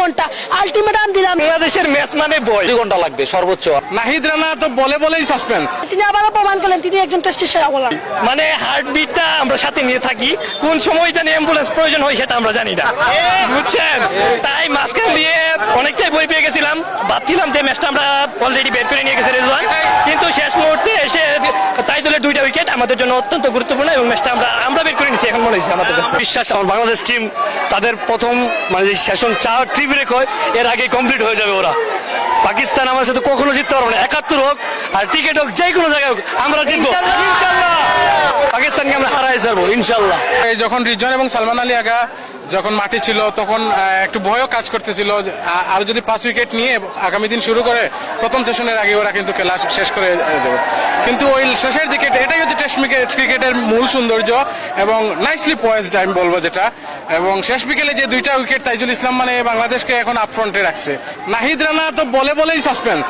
ঘন্টা আলটিমেটাম দিলাম। বাংলাদেশের ম্যাচ মানে বয় 2 ঘন্টা লাগবে সর্বোচ্চ। নাহিদ রানা তো বলেই সাসপেন্স। তিনি আবারও প্রমাণ করলেন তিনি একজন টেস্টের সেরা বোলার। মানে হার্টবিটটা আমরা সাথে নিয়ে থাকি, কোন সময় জানি অ্যাম্বুলেন্স প্রয়োজন হয় সেটা আমরা জানি না, বুঝছেন? তাই মাঝখান দিয়ে অনেকটাই বই পেয়ে গেছিলাম, ভাবছিলাম যে ম্যাচটা আমরা অলরেডি বের করে নিয়ে গেছে রেজওয়ান, কিন্তু শেষ মুহূর্তে এসে তাইজুলের 2টা উইকেট আমাদের জন্য অত্যন্ত গুরুত্বপূর্ণ এবং ম্যাচটা আমরা বের করে নিয়েছি। এখন মনে হচ্ছে আমাদের কাছে বিশ্বাস আমার বাংলাদেশ টিম তাদের প্রথম মানে যে সেশন 4 ট্রিপ রেক হয় এর আগে কমপ্লিট হয়ে যাবে। ওরা পাকিস্তান আমার সাথে কখনো জিততে পারবো না, 71 হোক আর টিকেট হোক যে কোনো জায়গায় হোক আমরা জিতবো ইনশাআল্লাহ। পাকিস্তানকে আমরা হারাই যাবো ইনশাআল্লাহ। এই যখন রিজন এবং সালমান আলী আগা যখন মাঠে ছিল তখন একটু ভয়ও কাজ করতেছিল, আর যদি 5 উইকেট নিয়ে আগামী দিন শুরু করে প্রথম সেশনের আগে ওরা কিন্তু খেলা শেষ করে যাবে। কিন্তু ওই শেষের দিকে এটাই হচ্ছে টেস্ট ক্রিকেটের মূল সৌন্দর্য এবং নাইসলি পয়েসড আমি বলবো যেটা। এবং শেষ বিকেলে যে 2টা উইকেট তাইজুল ইসলাম মানে বাংলাদেশকে এখন আপফ্রন্টে রাখছে। নাহিদ রানা তো বলেই সাসপেন্স,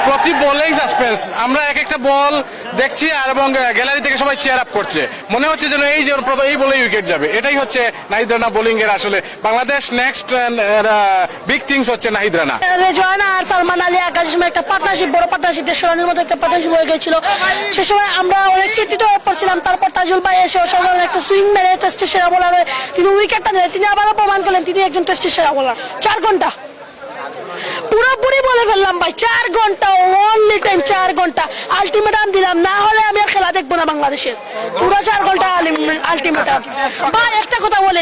প্রতি বলেই সাসপেন্স। আমরা এক একটা বল দেখছি আর এবং গ্যালারি থেকে সবাই চেয়ার আপ করছে, মনে হচ্ছে যেন এই বলেই উইকেট যাবে। এটাই হচ্ছে নাহিদ রানা বোলিং এর আসলে বাংলাদেশ নেক্সট বিগ থিংস হচ্ছে নাহিদ রানা। রেজওয়ান আর সালমান আলী আকাশের সময় একটা পার্টনারশিপ, বড় পার্টনারশিপ, 150 রানের মতো একটা পার্টনারশিপ হয়ে গেছিল। সে সময় আমরা অনেক চিন্তিত হয়ে পড়ছিলাম। তারপর তাজুল ভাই এসে অসাধারণ একটা সুইং মেরে টেস্টের সেরা বোলার হয়ে তিনি উইকেটটা নিলেন। তিনি আবারও প্রমাণ করলেন তিনি একজন টেস্টের সেরা বোলার। 4 ঘন্টা পুরোপুরি বলে ফেললাম ভাই, 4 ঘন্টা অনলি টাইম, 4 ঘন্টা আলটিমেটাম দিলাম, না হলে আমি আর খেলা দেখবো না বাংলাদেশের। পুরো 4 ঘন্টা আলটিমেটাম। ভাই একটা কথা বলে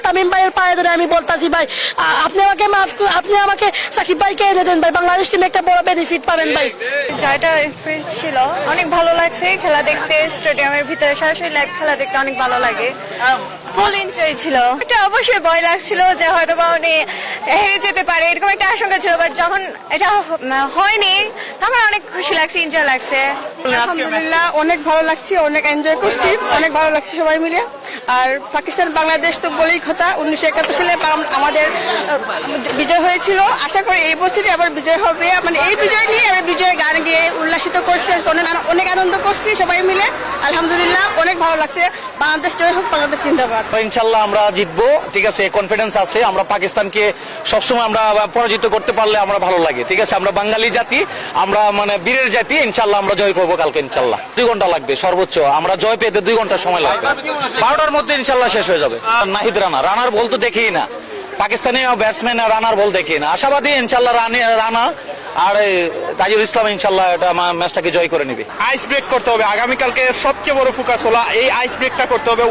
তামিম ভাইয়ের পায়ে ধরে আমি বলতাছি ভাই, আপনি আমাকে সাকিব ভাইকে এনে দেন ভাই, বাংলাদেশ টিমে একটা বড় বেনিফিট পাবেন ভাই। জয়টা ছিল, অনেক ভালো লাগছে খেলা দেখতে, স্টেডিয়ামের ভিতরে সরাসরি লাইভ খেলা দেখতে অনেক ভালো লাগে, ফুল এনজয় ছিল। এটা অবশ্যই ভয় লাগছিল যে হয়তো বা উনি হেরে যেতে পারে, এরকম একটা আশঙ্কা ছিল, বাট যখন এটা হয়নি তখন অনেক খুশি লাগছে, এনজয় লাগছে। আলহামদুলিল্লাহ অনেক ভালো লাগছে, অনেক এনজয় করছি, অনেক ভালো লাগছে সবাই মিলে। আর পাকিস্তান বাংলাদেশ তো বলেই কথা, 1971 সালে আমাদের বিজয় হয়েছিল। আশা করি এই বছরই আবার বিজয় হবে, মানে এই বিজয় নিয়ে আমরা বিজয়ের গান গিয়ে উল্লাসিত করছি, অনেক আনন্দ করছি সবাই মিলে। আলহামদুলিল্লাহ অনেক ভালো লাগছে। বাংলাদেশ জয় হোক, বাংলাদেশ জিন্দাবাদ। ইনশাআল্লাহ আমরা জিতবো, ঠিক আছে, কনফিডেন্স আছে। আমরা পাকিস্তানকে সবসময় আমরা পরাজিত করতে পারলে আমরা ভালো লাগে, ঠিক আছে। আমরা বাঙালি জাতি, আমরা মানে বীরের জাতি, ইনশাআল্লাহ আমরা জয় করবো কালকে ইনশাআল্লাহ। 2 ঘন্টা লাগবে সর্বোচ্চ, আমরা জয় পেতে 2 ঘন্টা সময় লাগবে। 12টার মধ্যে ইনশাআল্লাহ শেষ হয়ে যাবে। নাহিদ রানার বল তো দেখেই না, পাকিস্তানি ব্যাটসম্যান রানার বল দেখি না। আশাবাদী ইনশাআল্লাহ রানা আর তাজুল ইসলাম ইনশাআল্লাহ এটা ম্যাচটাকে জয় করে নেবে। আইস ব্রেক করতে হবে, আগামীকালকে সবচেয়ে বড় ফোকাস হলো এই আইস ব্রেকটা করতে হবে,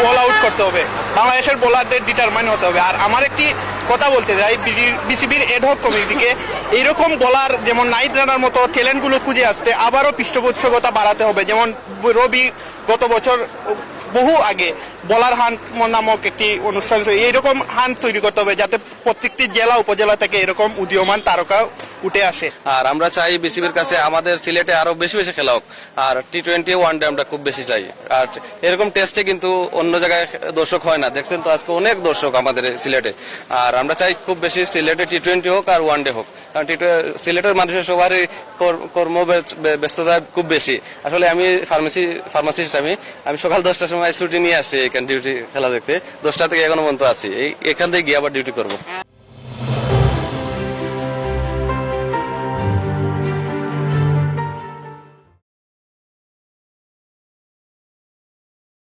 অল আউট করতে হবে, বাংলাদেশের বোলারদের ডিটারমাইন হতে হবে। আর আমার একটি কথা বলতে যাই বিসিবির এডহক কমিটিকে, এইরকম বোলার যেমন নাহিদ রানার মতো ট্যালেন্টগুলো খুঁজে আসতে আবারও পৃষ্ঠপোষকতা বাড়াতে হবে। যেমন রবি গত বছর বহু আগে বলার হান্ট নামক একটি অনুষ্ঠান, এইরকম হান্ট তৈরি করতে হবে যাতে প্রত্যেকটি জেলা উপজেলা থেকে এরকম উদীয়মান তারকা উঠে আসে। আর আমরা চাই বিসিবির কাছে আমাদের সিলেটে আরো বেশি খেলা হোক, আর টি20 ওয়ানডে আমরা খুব বেশি চাই। আর এরকম টেস্টে কিন্তু অন্য জায়গায় দর্শক হয় না, দেখছেন তো আজকে অনেক দর্শক আমাদের সিলেটে। আর আমরা চাই খুব বেশি সিলেটে টি20 হোক আর ওয়ানডে হোক, কারণ সিলেটের মানুষের সবারই কর্ম ব্যস্ততা খুব বেশি। আসলে আমি ফার্মাসিস্ট, আমি সকাল 10টার সময় ছুটি নিয়ে আসি এখান ডিউটি খেলা দেখতে, 10টা থেকে এখনো পর্যন্ত আছি, এখান থেকে গিয়ে আবার ডিউটি করবো।